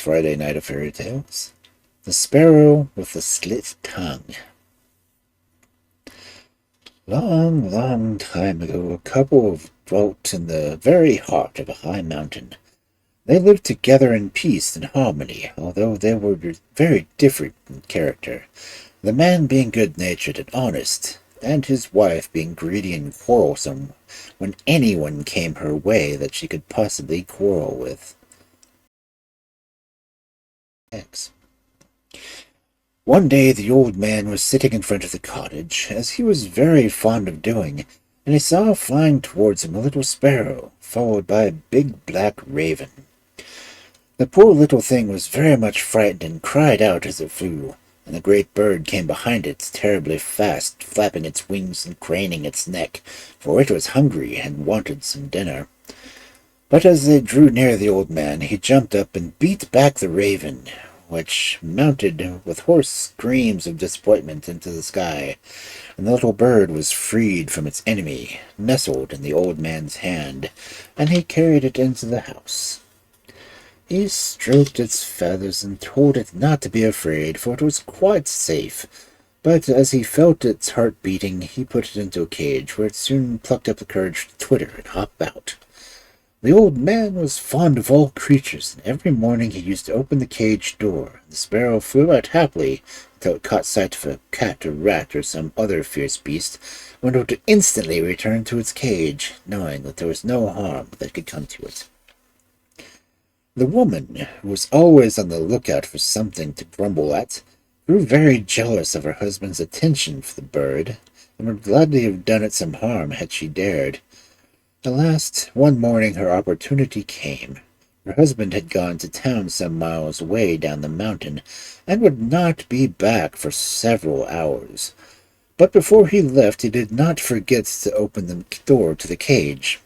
Friday night of fairy tales. The Sparrow with the Slit Tongue. Long, long time ago, a couple dwelt in the very heart of a high mountain. They lived together in peace and harmony, although they were very different in character, the man being good-natured and honest, and his wife being greedy and quarrelsome when anyone came her way that she could possibly quarrel with. X. One day the old man was sitting in front of the cottage, as he was very fond of doing, and he saw flying towards him a little sparrow, followed by a big black raven. The poor little thing was very much frightened and cried out as it flew, and the great bird came behind it terribly fast, flapping its wings and craning its neck, for it was hungry and wanted some dinner. But as they drew near the old man, he jumped up and beat back the raven, which mounted with hoarse screams of disappointment into the sky, and the little bird was freed from its enemy, nestled in the old man's hand, and he carried it into the house. He stroked its feathers and told it not to be afraid, for it was quite safe, but as he felt its heart beating, he put it into a cage, where it soon plucked up the courage to twitter and hop out. The old man was fond of all creatures, and every morning he used to open the cage door. The sparrow flew out happily until it caught sight of a cat or rat or some other fierce beast, when it would instantly return to its cage, knowing that there was no harm that could come to it. The woman, who was always on the lookout for something to grumble at, grew very jealous of her husband's attention for the bird, and would gladly have done it some harm had she dared. At last, one morning her opportunity came. Her husband had gone to town some miles away down the mountain, and would not be back for several hours. But before he left, he did not forget to open the door to the cage.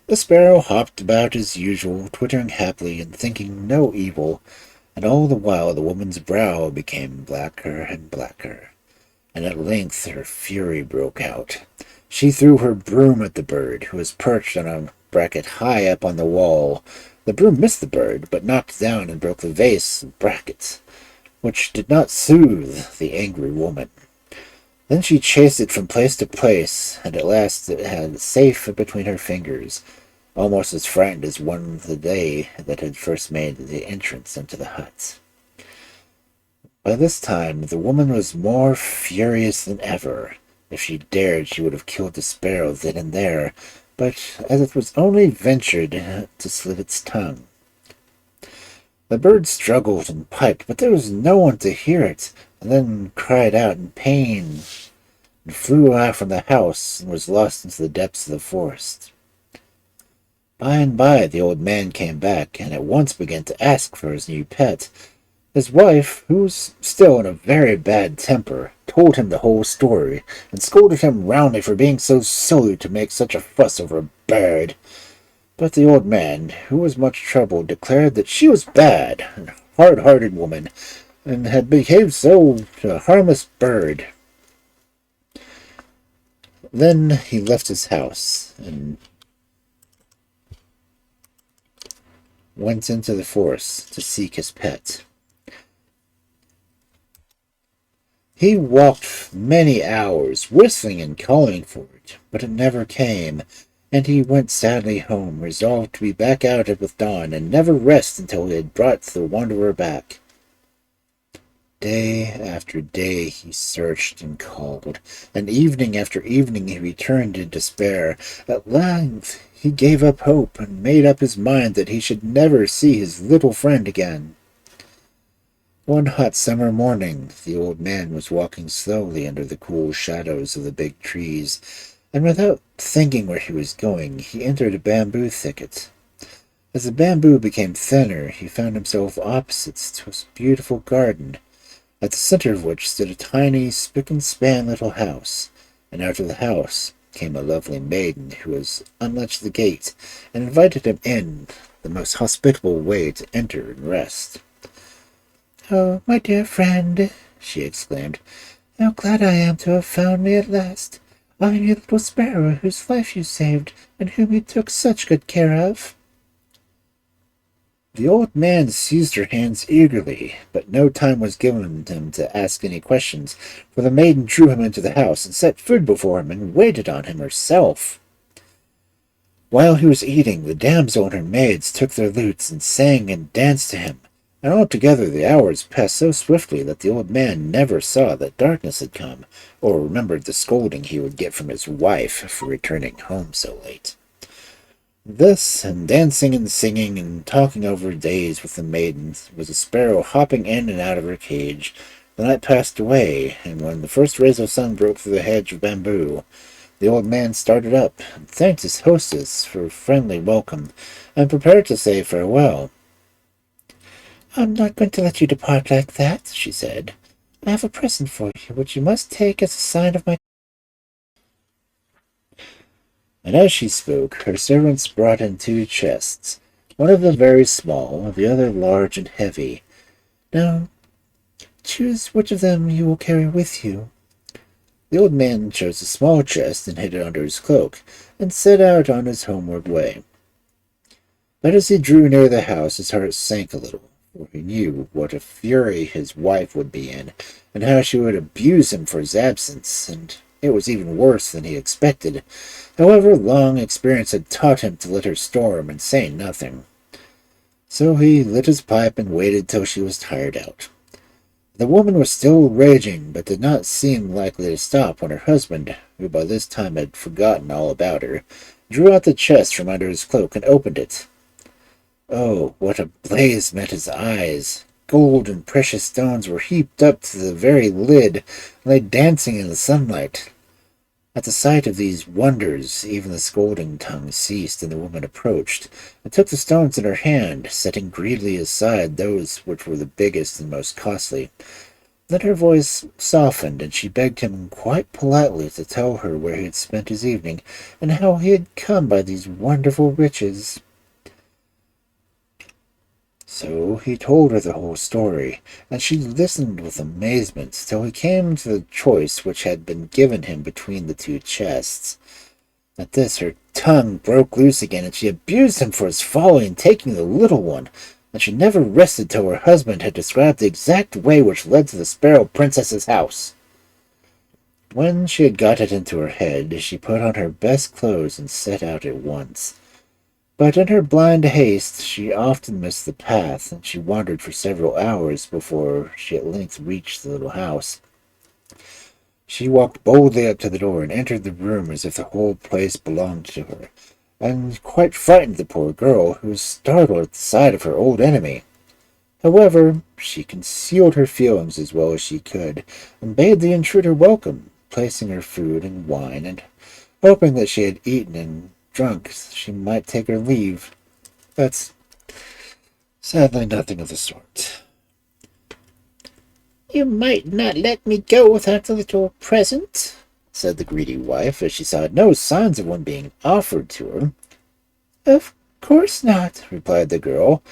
The sparrow hopped about as usual, twittering happily and thinking no evil, and all the while the woman's brow became blacker and blacker, and at length her fury broke out. She threw her broom at the bird, who was perched on a bracket high up on the wall. The broom missed the bird, but knocked down and broke the vase and brackets, which did not soothe the angry woman. Then she chased it from place to place, and at last it had safe between her fingers, almost as frightened as one the day that had first made the entrance into the hut. By this time the woman was more furious than ever. If she dared, she would have killed the sparrow then and there, but as it was only ventured to slit its tongue. The bird struggled and piped, but there was no one to hear it, and then cried out in pain, and flew out from the house, and was lost into the depths of the forest. By and by the old man came back, and at once began to ask for his new pet. His wife, who was still in a very bad temper, told him the whole story, and scolded him roundly for being so silly to make such a fuss over a bird. But the old man, who was much troubled, declared that she was bad, and hard-hearted woman, and had behaved so to a harmless bird. Then he left his house, and went into the forest to seek his pet. He walked many hours, whistling and calling for it, but it never came, and he went sadly home, resolved to be back out with dawn, and never rest until he had brought the wanderer back. Day after day he searched and called, and evening after evening he returned in despair. At length he gave up hope, and made up his mind that he should never see his little friend again. One hot summer morning, the old man was walking slowly under the cool shadows of the big trees, and without thinking where he was going, he entered a bamboo thicket. As the bamboo became thinner, he found himself opposite to a beautiful garden, at the center of which stood a tiny, spick-and-span little house, and out of the house came a lovely maiden who unlatched the gate and invited him in the most hospitable way to enter and rest. "Oh, my dear friend," she exclaimed, "how glad I am to have found me at last. I am your little sparrow whose life you saved, and whom you took such good care of." The old man seized her hands eagerly, but no time was given him to ask any questions, for the maiden drew him into the house and set food before him and waited on him herself. While he was eating, the damsel and her maids took their lutes and sang and danced to him, and altogether the hours passed so swiftly that the old man never saw that darkness had come, or remembered the scolding he would get from his wife for returning home so late. This, and dancing and singing and talking over days with the maidens, was a sparrow hopping in and out of her cage. The night passed away, and when the first rays of sun broke through the hedge of bamboo, the old man started up, and thanked his hostess for a friendly welcome, and prepared to say farewell. "I'm not going to let you depart like that," she said. "I have a present for you, which you must take as a sign of my—" And as she spoke, her servants brought in 2 chests, one of them very small, the other large and heavy. "Now, choose which of them you will carry with you." The old man chose a small chest and hid it under his cloak, and set out on his homeward way. But as he drew near the house, his heart sank a little, for he knew what a fury his wife would be in, and how she would abuse him for his absence, and it was even worse than he expected. However, long experience had taught him to let her storm and say nothing. So he lit his pipe and waited till she was tired out. The woman was still raging, but did not seem likely to stop when her husband, who by this time had forgotten all about her, drew out the chest from under his cloak and opened it. Oh, what a blaze met his eyes! Gold and precious stones were heaped up to the very lid, and lay dancing in the sunlight. At the sight of these wonders, even the scolding tongue ceased, and the woman approached, and took the stones in her hand, setting greedily aside those which were the biggest and most costly. Then her voice softened, and she begged him quite politely to tell her where he had spent his evening, and how he had come by these wonderful riches. So he told her the whole story, and she listened with amazement till he came to the choice which had been given him between the 2 chests. At this her tongue broke loose again, and she abused him for his folly in taking the little one, and she never rested till her husband had described the exact way which led to the Sparrow Princess's house. When she had got it into her head, she put on her best clothes and set out at once. But in her blind haste she often missed the path, and she wandered for several hours before she at length reached the little house. She walked boldly up to the door and entered the room as if the whole place belonged to her, and quite frightened the poor girl, who was startled at the sight of her old enemy. However, she concealed her feelings as well as she could, and bade the intruder welcome, placing her food and wine, and hoping that she had eaten and drunk she might take her leave. But sadly nothing of the sort. "You might not let me go without a little present," said the greedy wife, as she saw no signs of one being offered to her. "Of course not," replied the girl,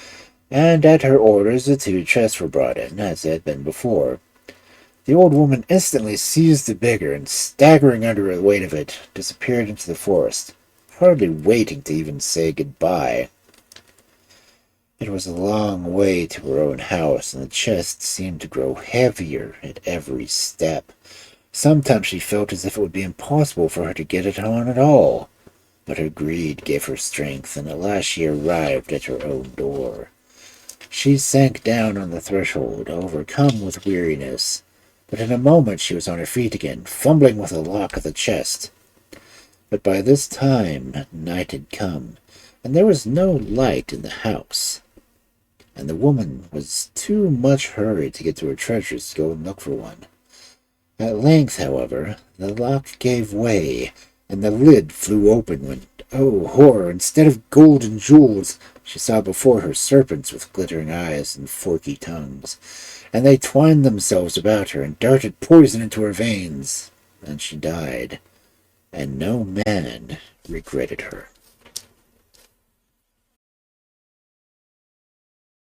and at her orders the 2 chests were brought in, as they had been before. The old woman instantly seized the bigger, and staggering under the weight of it, disappeared into the forest, hardly waiting to even say goodbye. It was a long way to her own house, and the chest seemed to grow heavier at every step. Sometimes she felt as if it would be impossible for her to get it on at all, but her greed gave her strength, and at last she arrived at her own door. She sank down on the threshold, overcome with weariness, but in a moment she was on her feet again, fumbling with the lock of the chest. But by this time night had come, and there was no light in the house, and the woman was too much hurried to get to her treasures to go and look for one. At length, however, the lock gave way, and the lid flew open when, oh horror, instead of gold and jewels, she saw before her serpents with glittering eyes and forky tongues, and they twined themselves about her and darted poison into her veins, and she died, and no man regretted her.